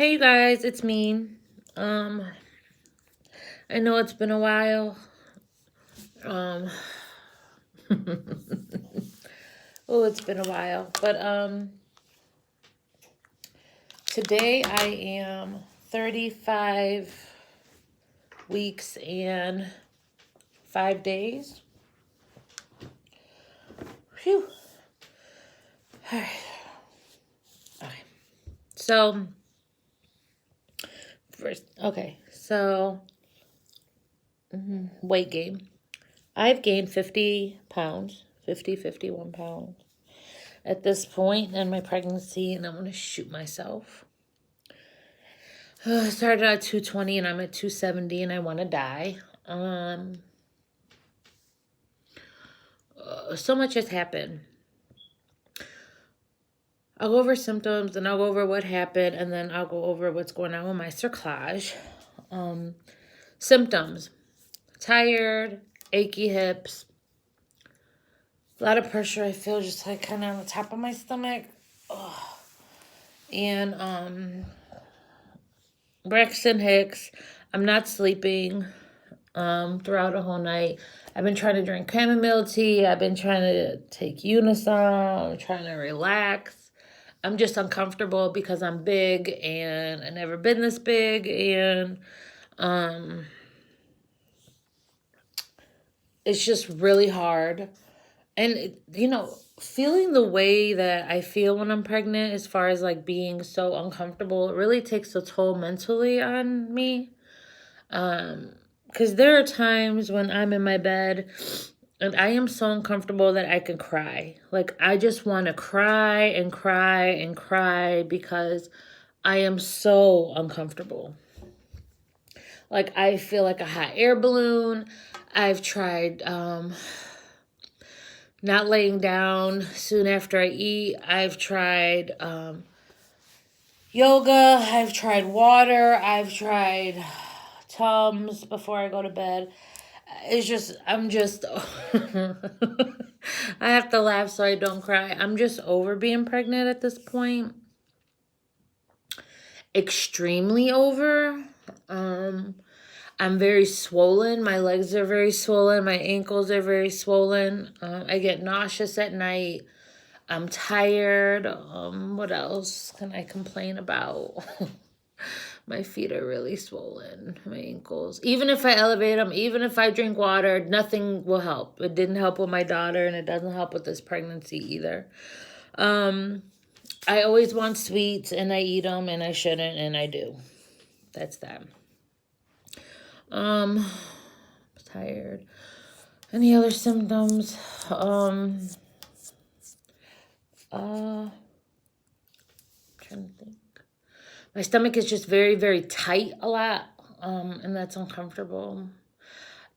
Hey you guys, it's me. I know it's been a while. Um oh, it's been a while. But today I am 35 weeks and 5 days. Phew. All right. Okay. So weight gain. I've gained 50 pounds, 51 pounds at this point in my pregnancy, and I'm going to shoot myself. I started at 220 and I'm at 270 and I want to die. So much has happened. I'll go over symptoms and I'll go over what happened and then I'll go over what's going on with my cerclage. Symptoms: tired, achy hips, a lot of pressure. I feel just like kind of on the top of my stomach. Ugh. And Braxton Hicks. I'm not sleeping throughout the whole night. I've been trying to drink chamomile tea. I've been trying to take Unison. I'm trying to relax. I'm just uncomfortable because I'm big and I've never been this big. And it's just really hard. And, feeling the way that I feel when I'm pregnant, as far as like being so uncomfortable, it really takes a toll mentally on me. Because there are times when I'm in my bed and I am so uncomfortable that I can cry. Like, I just want to cry and cry and cry because I am so uncomfortable. Like, I feel like a hot air balloon. I've tried not laying down soon after I eat. I've tried yoga. I've tried water. I've tried Tums before I go to bed. I'm just, I have to laugh so I don't cry. I'm just over being pregnant at this point. Extremely over. I'm very swollen. My legs are very swollen. My ankles are very swollen. I get nauseous at night. I'm tired. What else can I complain about? My feet are really swollen. My ankles. Even if I elevate them, even if I drink water, nothing will help. It didn't help with my daughter, and it doesn't help with this pregnancy either. I always want sweets, and I eat them, and I shouldn't, and I do. That's that. Tired. Any other symptoms? Trying to think. My stomach is just very, very tight a lot, and that's uncomfortable.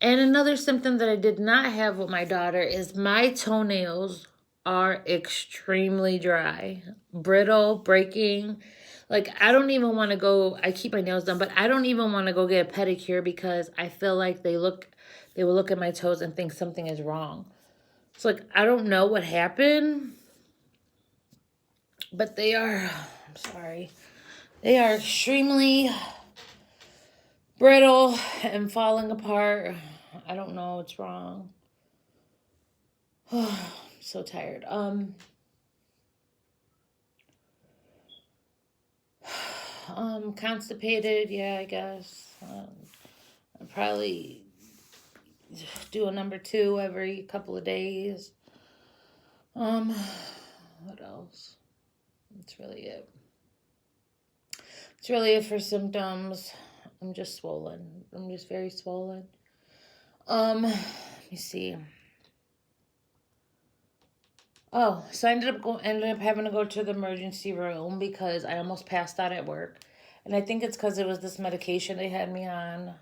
And another symptom that I did not have with my daughter is my toenails are extremely dry, brittle, breaking. Like, I don't even want to go, I keep my nails done, but I don't even want to go get a pedicure because I feel like they will look at my toes and think something is wrong. It's like, I don't know what happened, but they are extremely brittle and falling apart. I don't know what's wrong. I'm so tired. Constipated, yeah, I guess. I'll probably do a number 2 every couple of days. What else? That's really it. It's really it for symptoms. I'm just swollen. I'm just very swollen. Let me see. Oh, so I ended up having to go to the emergency room because I almost passed out at work. And I think it's because it was this medication they had me on.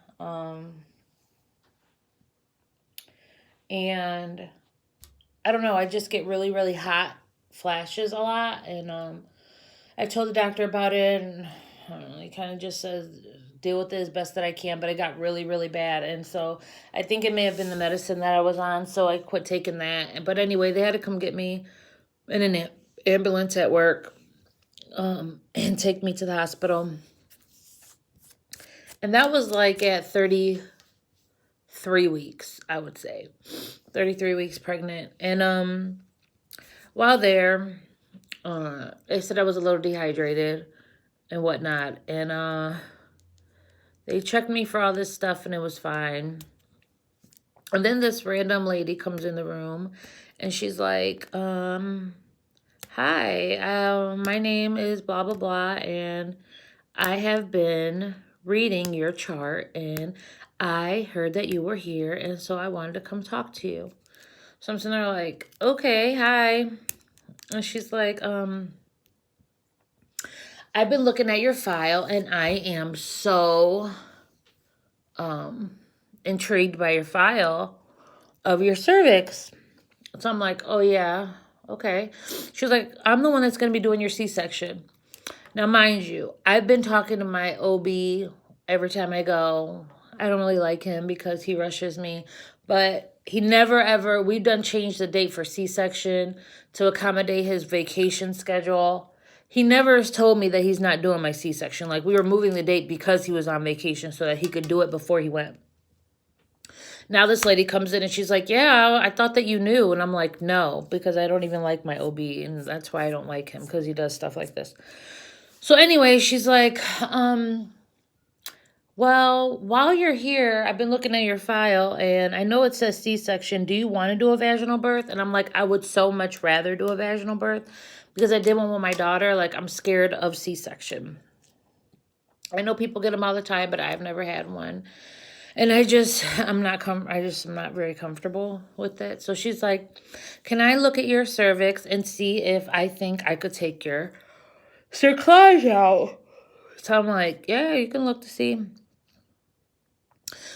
And I don't know, I just get really, really hot flashes a lot. And I told the doctor about it, and I don't know, he kind of just says, deal with it as best that I can, but it got really, really bad. And so I think it may have been the medicine that I was on, so I quit taking that. But anyway, they had to come get me in an ambulance at work and take me to the hospital. And that was like at 33 weeks, I would say. 33 weeks pregnant. And while there, they said I was a little dehydrated and whatnot. And they checked me for all this stuff and it was fine. And then this random lady comes in the room and she's like, hi, my name is blah, blah, blah. And I have been reading your chart and I heard that you were here. And so I wanted to come talk to you. So I'm sitting there like, okay, hi. And she's like, I've been looking at your file and I am so intrigued by your file of your cervix. So I'm like, oh yeah, okay. She was like, I'm the one that's going to be doing your C-section. Now, mind you, I've been talking to my OB every time I go. I don't really like him because he rushes me. But he never ever, we've done changed the date for C-section to accommodate his vacation schedule. He never has told me that he's not doing my C-section. Like, we were moving the date because he was on vacation so that he could do it before he went. Now this lady comes in and she's like, yeah, I thought that you knew. And I'm like, no, because I don't even like my OB. And that's why I don't like him, because he does stuff like this. So anyway, she's like, well, while you're here, I've been looking at your file and I know it says C-section. Do you want to do a vaginal birth? And I'm like, I would so much rather do a vaginal birth because I did one with my daughter. Like, I'm scared of C-section. I know people get them all the time, but I've never had one. And I'm not very comfortable with it. So she's like, can I look at your cervix and see if I think I could take your cerclage out? So I'm like, yeah, you can look to see.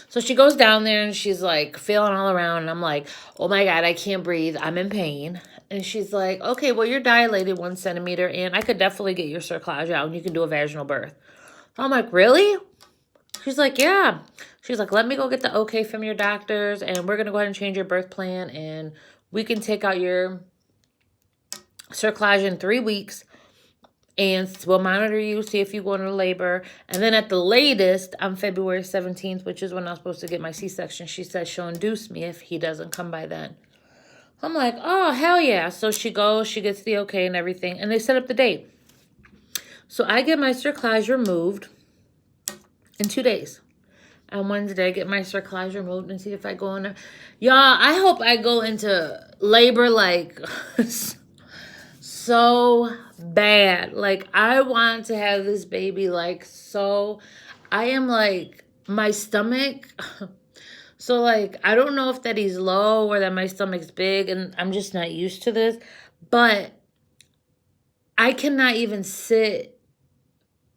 So she goes down there and she's like feeling all around. And I'm like, oh my God, I can't breathe. I'm in pain. And she's like, okay, well, you're dilated 1 centimeter and I could definitely get your cerclage out and you can do a vaginal birth. I'm like, really? She's like, yeah. She's like, let me go get the okay from your doctors and we're going to go ahead and change your birth plan and we can take out your cerclage in 3 weeks and we'll monitor you, see if you go into labor. And then at the latest, on February 17th, which is when I'm supposed to get my C-section, she says she'll induce me if he doesn't come by then. I'm like, oh, hell yeah. So she goes, she gets the okay and everything, and they set up the date. So I get my cerclage removed in 2 days. On Wednesday, I get my cerclage removed and see if I go in there. Y'all, I hope I go into labor like so bad. Like, I want to have this baby like so. I am like, my stomach. So like, I don't know if that he's low or that my stomach's big and I'm just not used to this. But I cannot even sit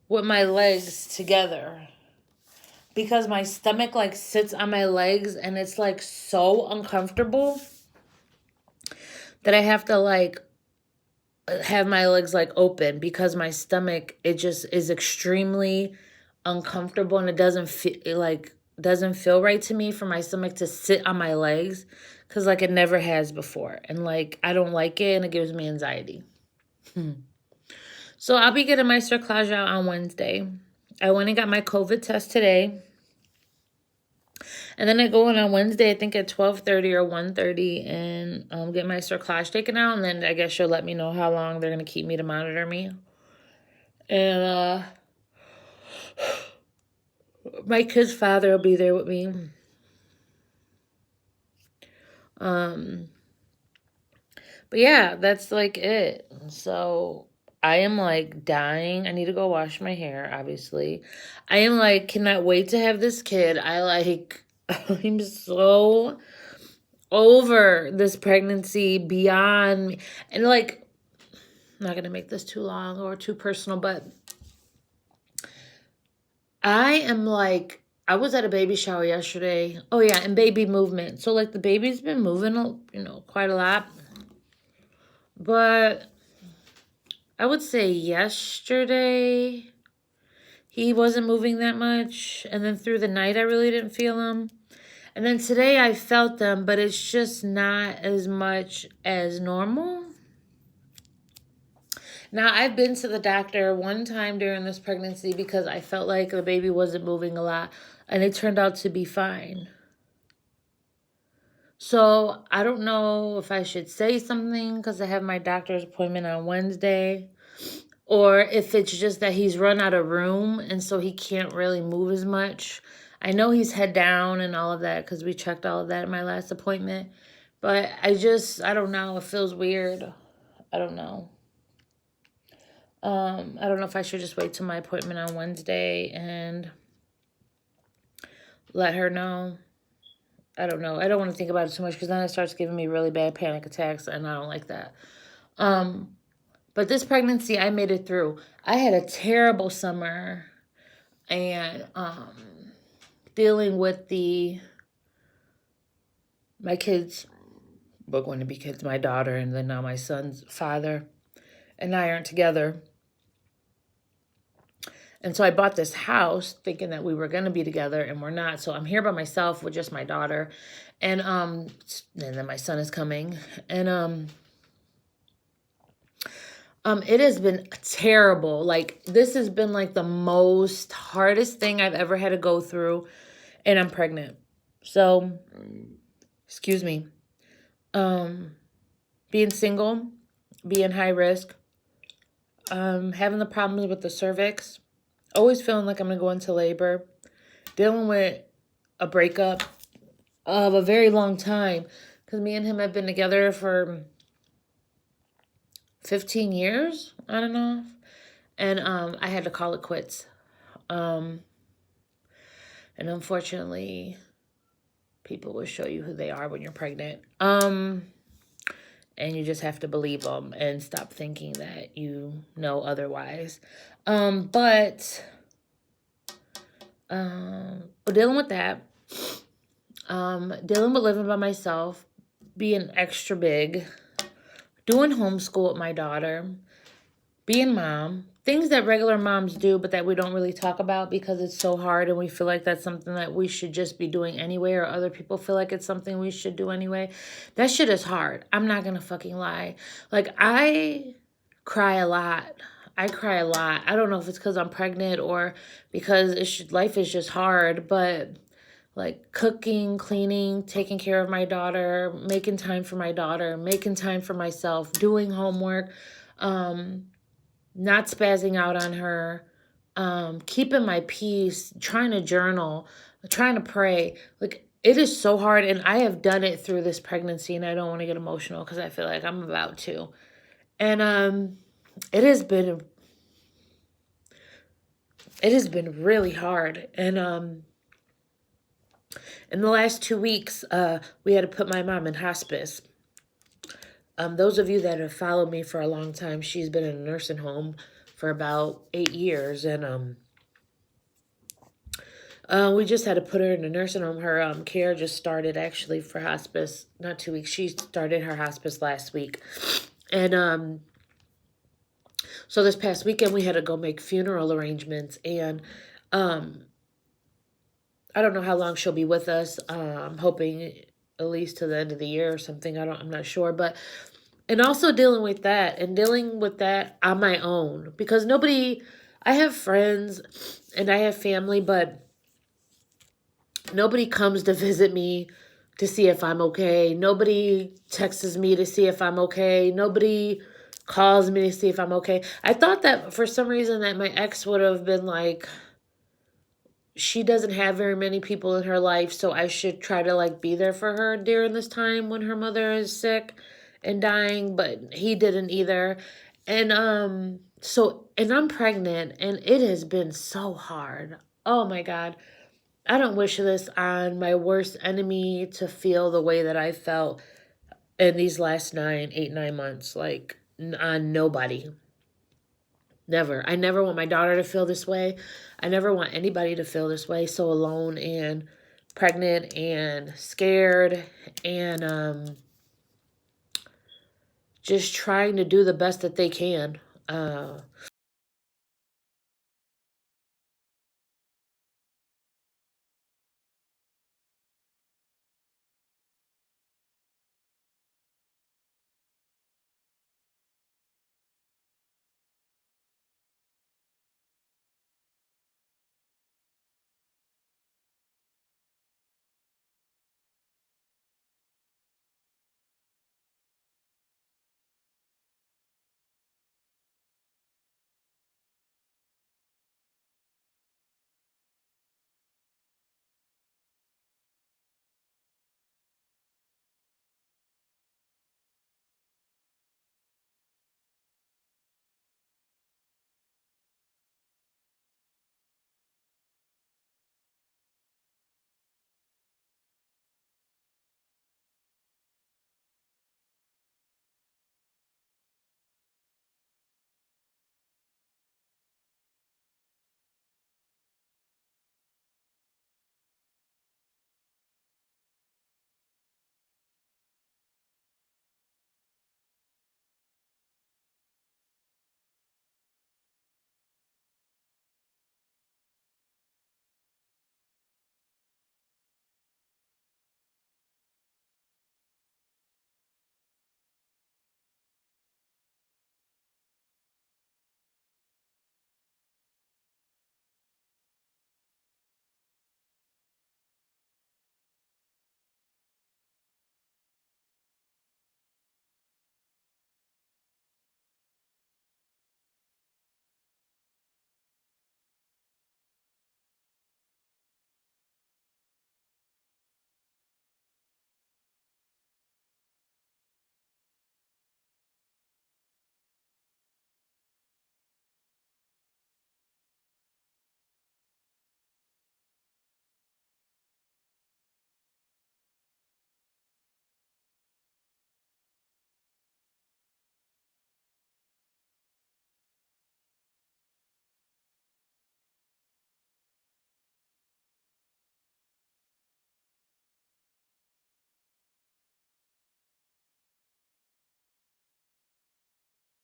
with my legs together because my stomach like sits on my legs and it's like so uncomfortable that I have to like have my legs like open because my stomach, it just is extremely uncomfortable and it doesn't feel right to me for my stomach to sit on my legs because like it never has before. And like, I don't like it and it gives me anxiety. So I'll be getting my cerclage out on Wednesday. I went and got my COVID test today. And then I go in on Wednesday, I think at 12:30 or 1:30 and get my cerclage taken out. And then I guess she'll let me know how long they're going to keep me to monitor me. And my kid's father will be there with me. But yeah, that's like it. So I am like dying. I need to go wash my hair, obviously. I am like, cannot wait to have this kid. I'm so over this pregnancy beyond me. And like, I'm not going to make this too long or too personal, but I am like, I was at a baby shower yesterday. Oh yeah, and baby movement. So like the baby's been moving, quite a lot. But I would say yesterday he wasn't moving that much. And then through the night, I really didn't feel him. And then today I felt them, but it's just not as much as normal. Now, I've been to the doctor one time during this pregnancy because I felt like the baby wasn't moving a lot, and it turned out to be fine. So I don't know if I should say something because I have my doctor's appointment on Wednesday, or if it's just that he's run out of room and so he can't really move as much. I know he's head down and all of that because we checked all of that at my last appointment. But I don't know. It feels weird. I don't know. I don't know if I should just wait till my appointment on Wednesday and let her know. I don't know. I don't want to think about it too much because then it starts giving me really bad panic attacks, and I don't like that. But this pregnancy, I made it through. I had a terrible summer, and dealing with my kids, but going to be kids, my daughter, and then now my son's father, and I aren't together. And so I bought this house thinking that we were going to be together, and we're not. So I'm here by myself with just my daughter. And then my son is coming. And it has been terrible. Like, this has been like the most hardest thing I've ever had to go through, and I'm pregnant. So, excuse me. Being single, being high risk, having the problems with the cervix, always feeling like I'm going to go into labor, dealing with a breakup of a very long time, because me and him have been together for 15 years, I don't know. And I had to call it quits. And unfortunately, people will show you who they are when you're pregnant. And you just have to believe them and stop thinking that you know otherwise. But dealing with that, dealing with living by myself, being extra big, doing homeschool with my daughter, being mom, things that regular moms do, but that we don't really talk about because it's so hard and we feel like that's something that we should just be doing anyway, or other people feel like it's something we should do anyway. That shit is hard. I'm not gonna fucking lie. Like, I cry a lot. I cry a lot. I don't know if it's because I'm pregnant or because life is just hard, but like cooking, cleaning, taking care of my daughter, making time for my daughter, making time for myself, doing homework, not spazzing out on her, keeping my peace, trying to journal, trying to pray. Like, it is so hard, and I have done it through this pregnancy, and I don't want to get emotional because I feel like I'm about to. And it has been really hard. And in the last 2 weeks, we had to put my mom in hospice. Those of you that have followed me for a long time, she's been in a nursing home for about 8 years, and we just had to put her in a nursing home. Her care just started actually for hospice, not 2 weeks. She started her hospice last week, and so this past weekend we had to go make funeral arrangements, and I don't know how long she'll be with us. I'm hoping at least to the end of the year or something. I'm not sure, but. And also dealing with that on my own, because I have friends and I have family, but nobody comes to visit me to see if I'm okay. Nobody texts me to see if I'm okay. Nobody calls me to see if I'm okay. I thought that for some reason that my ex would have been like, she doesn't have very many people in her life, so I should try to like be there for her during this time when her mother is sick and dying, but he didn't either. And and I'm pregnant, and it has been so hard. Oh my God. I don't wish this on my worst enemy to feel the way that I felt in these last 9 months. Like, on nobody. Never. I never want my daughter to feel this way. I never want anybody to feel this way, so alone and pregnant and scared and just trying to do the best that they can.